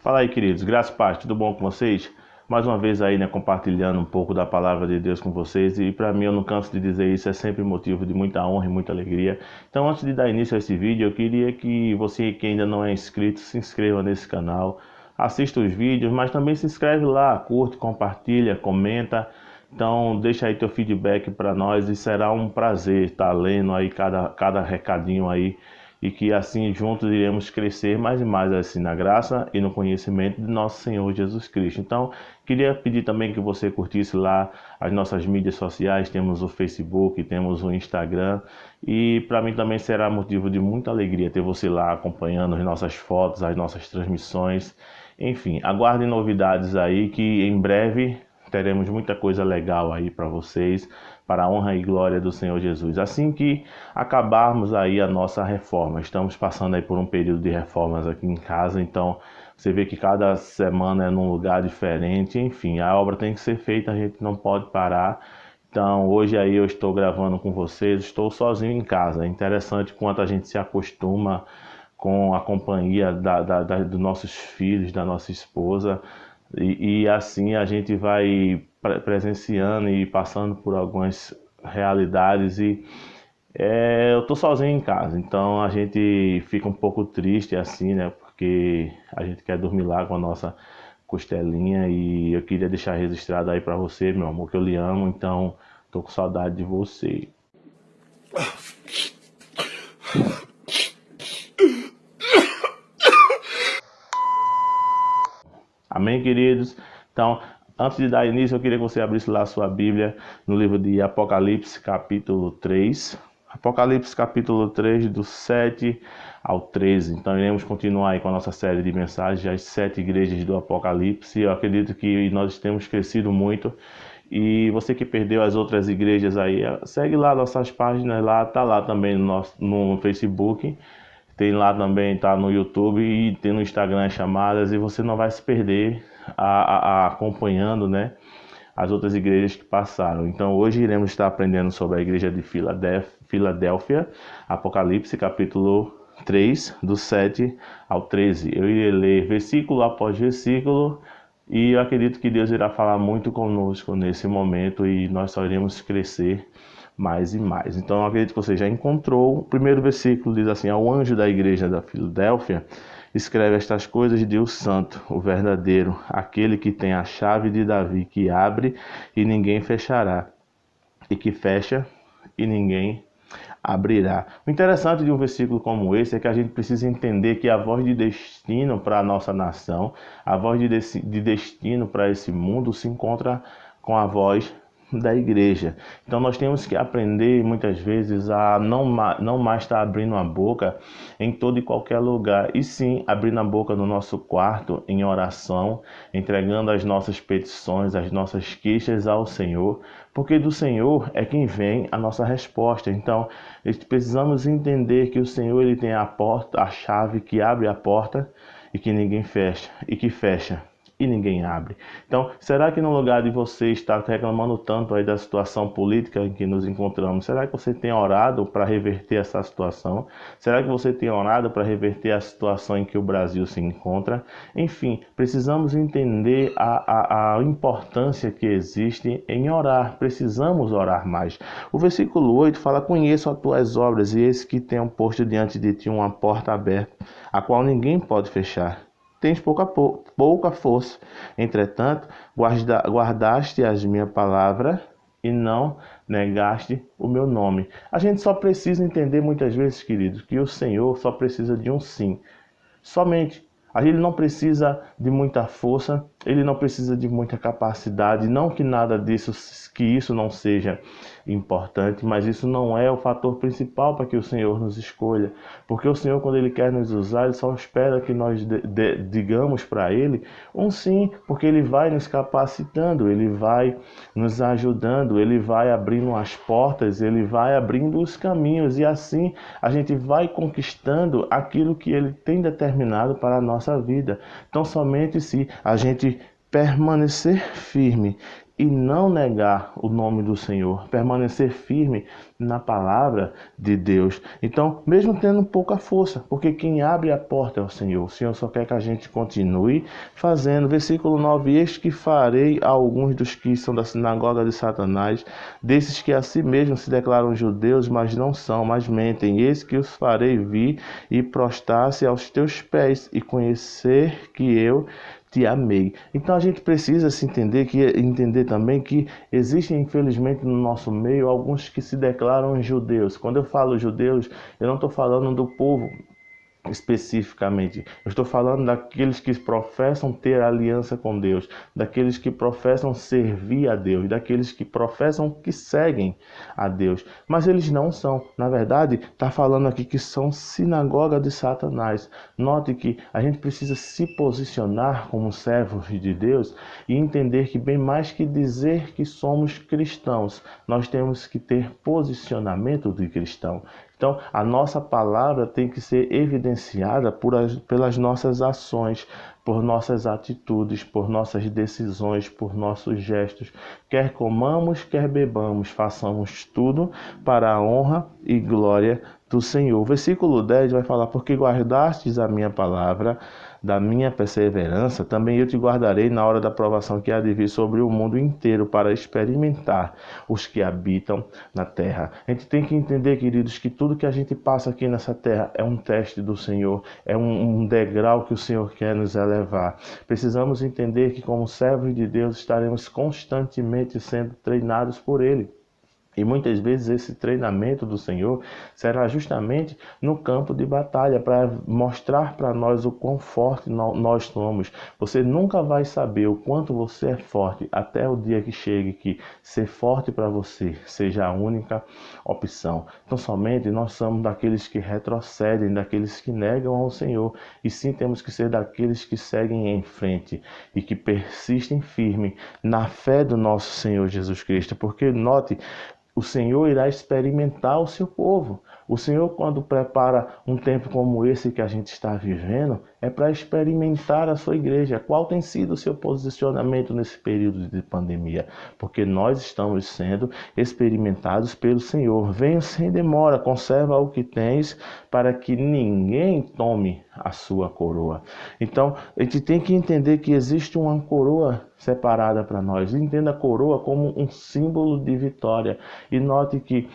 Fala aí, queridos, graças a Deus, tudo bom com vocês? Mais uma vez aí, né, compartilhando um pouco da palavra de Deus com vocês, e para mim, eu não canso de dizer isso, é sempre motivo de muita honra e muita alegria. Então, antes de dar início a esse vídeo, eu queria que você que ainda não é inscrito, se inscreva nesse canal, assista os vídeos, mas também se inscreve lá, curte, compartilha, comenta. Então, deixa aí teu feedback para nós e será um prazer estar lendo aí cada recadinho aí, e que assim juntos iremos crescer mais e mais assim na graça e no conhecimento de nosso Senhor Jesus Cristo. Então, queria pedir também que você curtisse lá as nossas mídias sociais, temos o Facebook, temos o Instagram, e para mim também será motivo de muita alegria ter você lá acompanhando as nossas fotos, as nossas transmissões. Enfim, aguardem novidades aí que em breve teremos muita coisa legal aí para vocês, para a honra e glória do Senhor Jesus. Assim que acabarmos aí a nossa reforma, estamos passando aí por um período de reformas aqui em casa, então você vê que cada semana é num lugar diferente, enfim, a obra tem que ser feita, a gente não pode parar. Então hoje aí eu estou gravando com vocês, estou sozinho em casa. É interessante quanto a gente se acostuma com a companhia dos nossos filhos, da nossa esposa. E assim a gente vai presenciando e passando por algumas realidades eu tô sozinho em casa, então a gente fica um pouco triste assim, né? Porque a gente quer dormir lá com a nossa costelinha, e eu queria deixar registrado aí para você, meu amor, que eu lhe amo, então tô com saudade de você. Amém, queridos? Então, antes de dar início, eu queria que você abrisse lá a sua Bíblia no livro de Apocalipse, capítulo 3. Apocalipse, capítulo 3, do 7 ao 13. Então, iremos continuar aí com a nossa série de mensagens, as 7 igrejas do Apocalipse. Eu acredito que nós temos crescido muito. E você que perdeu as outras igrejas aí, segue lá nossas páginas, lá tá lá também no Facebook. Tem lá também, tá no YouTube e tem no Instagram as chamadas, e você não vai se perder acompanhando, né, as outras igrejas que passaram. Então hoje iremos estar aprendendo sobre a igreja de Filadélfia, Apocalipse capítulo 3, do 7 ao 13. Eu irei ler versículo após versículo, e eu acredito que Deus irá falar muito conosco nesse momento, e nós só iremos crescer mais e mais. Então eu acredito que você já encontrou. O primeiro versículo diz assim: ao anjo da igreja da Filadélfia escreve estas coisas de o santo, o verdadeiro, aquele que tem a chave de Davi, que abre e ninguém fechará, e que fecha e ninguém abrirá. O interessante de um versículo como esse é que a gente precisa entender que a voz de destino para a nossa nação, a voz de destino para esse mundo se encontra com a voz da igreja. Então nós temos que aprender muitas vezes a não mais estar abrindo a boca em todo e qualquer lugar, e sim abrindo a boca no nosso quarto em oração, entregando as nossas petições, as nossas queixas ao Senhor, porque do Senhor é quem vem a nossa resposta. Então precisamos entender que o Senhor, ele tem a porta, a chave que abre a porta e que ninguém fecha, e que fecha e ninguém abre. Então, será que no lugar de você estar reclamando tanto aí da situação política em que nos encontramos, será que você tem orado para reverter essa situação? Será que você tem orado para reverter a situação em que o Brasil se encontra? Enfim, precisamos entender a importância que existe em orar. Precisamos orar mais. O versículo 8 fala: conheço as tuas obras, e eis que tenho posto diante de ti uma porta aberta, a qual ninguém pode fechar. Tens pouca força, entretanto, guardaste as minha palavra e não negaste o meu nome. A gente só precisa entender muitas vezes, queridos, que o Senhor só precisa de um sim. Somente. Ele não precisa de muita força, ele não precisa de muita capacidade, não que nada disso, que isso não seja importante, mas isso não é o fator principal para que o Senhor nos escolha, porque o Senhor, quando ele quer nos usar, ele só espera que nós digamos para ele um sim, porque ele vai nos capacitando, ele vai nos ajudando, ele vai abrindo as portas, ele vai abrindo os caminhos, e assim a gente vai conquistando aquilo que ele tem determinado para a nossa vida. Então somente se a gente permanecer firme e não negar o nome do Senhor, permanecer firme na palavra de Deus. Então, mesmo tendo pouca força, porque quem abre a porta é o Senhor só quer que a gente continue fazendo. Versículo 9: eis que farei a alguns dos que são da sinagoga de Satanás, desses que a si mesmos se declaram judeus, mas não são, mas mentem. Eis que os farei vir e prostrar-se aos teus pés e conhecer que eu te amei. Então a gente precisa se entender também que existem, infelizmente, no nosso meio alguns que se declaram judeus. Quando eu falo judeus, eu não estou falando do povo especificamente. Eu estou falando daqueles que professam ter aliança com Deus, daqueles que professam servir a Deus, daqueles que professam que seguem a Deus, mas eles não são. Na verdade, está falando aqui que são sinagoga de Satanás. Note que a gente precisa se posicionar como servos de Deus e entender que bem mais que dizer que somos cristãos, nós temos que ter posicionamento de cristão. Então, a nossa palavra tem que ser evidenciada pelas nossas ações, por nossas atitudes, por nossas decisões, por nossos gestos. Quer comamos, quer bebamos, façamos tudo para a honra e glória do Senhor. O versículo 10 vai falar: porque guardastes a minha palavra, da minha perseverança, também eu te guardarei na hora da provação que há de vir sobre o mundo inteiro, para experimentar os que habitam na terra. A gente tem que entender, queridos, que tudo que a gente passa aqui nessa terra é um teste do Senhor, é um degrau que o Senhor quer nos elevar. Precisamos entender que, como servos de Deus, estaremos constantemente sendo treinados por Ele. E muitas vezes esse treinamento do Senhor será justamente no campo de batalha, para mostrar para nós o quão forte nós somos. Você nunca vai saber o quanto você é forte até o dia que chegue que ser forte para você seja a única opção. Então somente nós somos daqueles que retrocedem, daqueles que negam ao Senhor. E sim, temos que ser daqueles que seguem em frente e que persistem firme na fé do nosso Senhor Jesus Cristo. Porque note, o Senhor irá experimentar o seu povo. O Senhor, quando prepara um tempo como esse que a gente está vivendo, é para experimentar a sua igreja. Qual tem sido o seu posicionamento nesse período de pandemia? Porque nós estamos sendo experimentados pelo Senhor. Venha sem demora, conserva o que tens, para que ninguém tome a sua coroa. Então, a gente tem que entender que existe uma coroa separada para nós. Entenda a coroa como um símbolo de vitória. E note que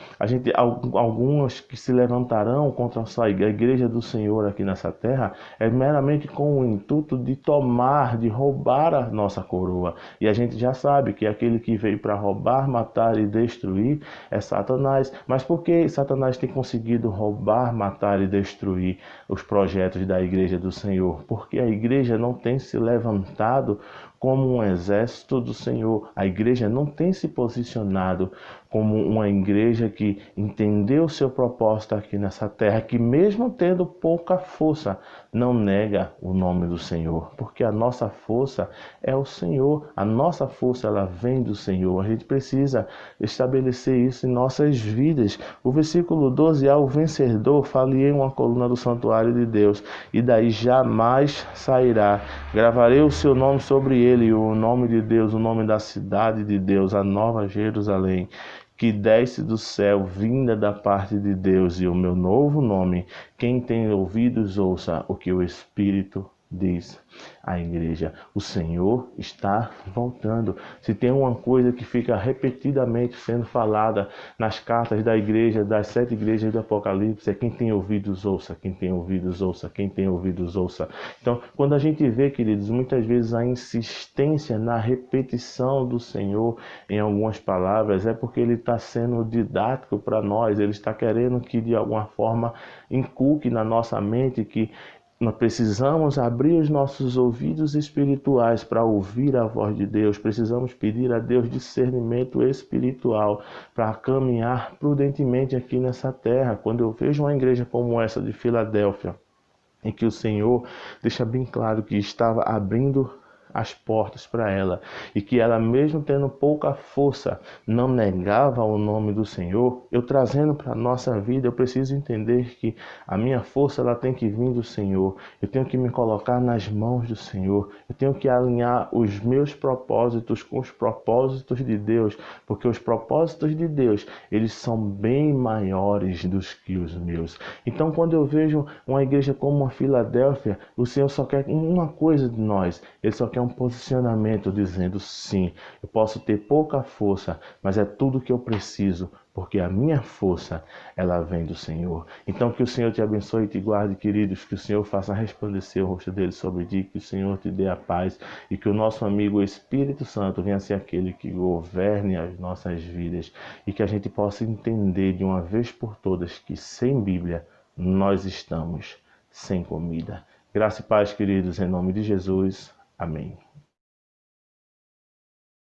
algumas que se levantarão contra a igreja do Senhor aqui nessa terra é meramente com o intuito de tomar, de roubar a nossa coroa. E a gente já sabe que aquele que veio para roubar, matar e destruir é Satanás. Mas por que Satanás tem conseguido roubar, matar e destruir os projetos da igreja do Senhor? Porque a igreja não tem se levantado como um exército do Senhor. A igreja não tem se posicionado como uma igreja que entendeu o seu propósito aqui nessa terra, que mesmo tendo pouca força, não nega o nome do Senhor, porque a nossa força é o Senhor, a nossa força ela vem do Senhor. A gente precisa estabelecer isso em nossas vidas. O versículo 12: ao vencedor falei uma coluna do santuário de Deus, e daí jamais sairá. Gravarei o seu nome sobre ele, o nome de Deus, o nome da cidade de Deus, a nova Jerusalém, que desce do céu, vinda da parte de Deus, e o meu novo nome. Quem tem ouvidos, ouça o que o Espírito diz à igreja. O Senhor está voltando. Se tem uma coisa que fica repetidamente sendo falada nas cartas da igreja, das 7 igrejas do Apocalipse, é: quem tem ouvidos, ouça, quem tem ouvidos, ouça, quem tem ouvidos, ouça. Então, quando a gente vê, queridos, muitas vezes a insistência na repetição do Senhor em algumas palavras, é porque Ele está sendo didático para nós. Ele está querendo que, de alguma forma, inculque na nossa mente que nós precisamos abrir os nossos ouvidos espirituais para ouvir a voz de Deus. Precisamos pedir a Deus discernimento espiritual para caminhar prudentemente aqui nessa terra. Quando eu vejo uma igreja como essa de Filadélfia, em que o Senhor deixa bem claro que estava abrindo as portas para ela, e que ela, mesmo tendo pouca força, não negava o nome do Senhor. Eu trazendo para a nossa vida, eu preciso entender que a minha força ela tem que vir do Senhor. Eu tenho que me colocar nas mãos do Senhor. Eu tenho que alinhar os meus propósitos com os propósitos de Deus, porque os propósitos de Deus, eles são bem maiores do que os meus. Então, quando eu vejo uma igreja como a Filadélfia, o Senhor só quer uma coisa de nós. Ele só quer um posicionamento dizendo: sim, eu posso ter pouca força, mas é tudo que eu preciso, porque a minha força, ela vem do Senhor. Então, que o Senhor te abençoe e te guarde, queridos, que o Senhor faça resplandecer o rosto dele sobre ti, que o Senhor te dê a paz e que o nosso amigo o Espírito Santo venha ser aquele que governe as nossas vidas e que a gente possa entender de uma vez por todas que sem Bíblia nós estamos sem comida. Graça e paz, queridos, em nome de Jesus. Amém.